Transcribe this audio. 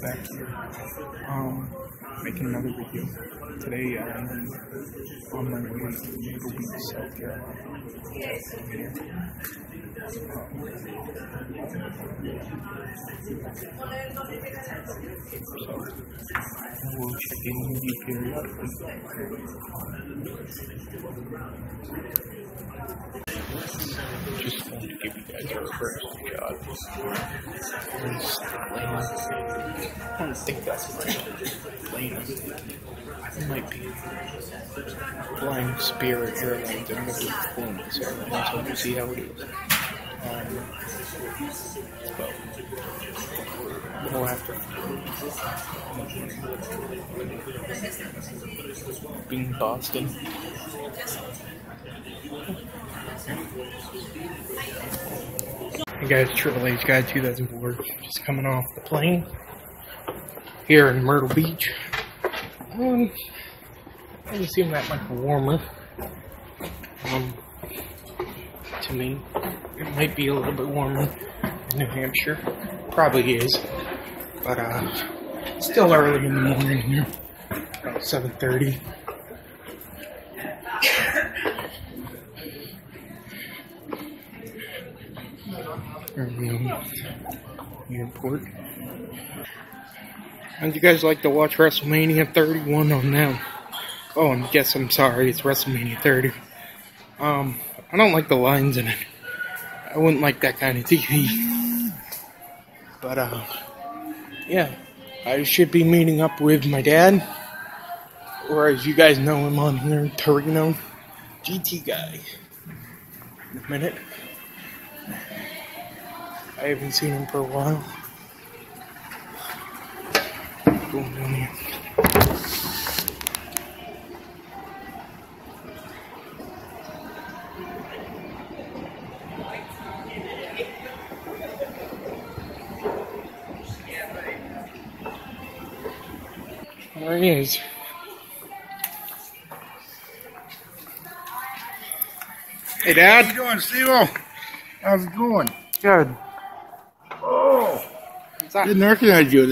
Back here, making another video. Today I'm on my way to Myrtle Beach, South Carolina. So we'll check in with you periodically. Just want to give you guys a first shot. I don't think that's plane. It might be Flying Spirit Airlines and Myrtle Beach Airlines, so we'll see how it is. But we'll have to be in Boston. Hey guys, Triple H Guy 2004, just coming off the plane here in Myrtle Beach. Doesn't seem that much warmer to me. It might be a little bit warmer in New Hampshire, probably is, but still early in the morning here, about 7:30. Airport. How'd you guys like to watch WrestleMania 31 on now? Oh, and yes, I'm sorry, it's WrestleMania 30. I don't like the lines in it. I wouldn't like that kind of TV. But, yeah. I should be meeting up with my dad. Or as you guys know him on here, Torino. GT Guy. In a minute. I haven't seen him for a while. Going down here. There he is. Hey, Dad. How you doing, Steve-O? How's it going? Good. Oh, didn't recognize you.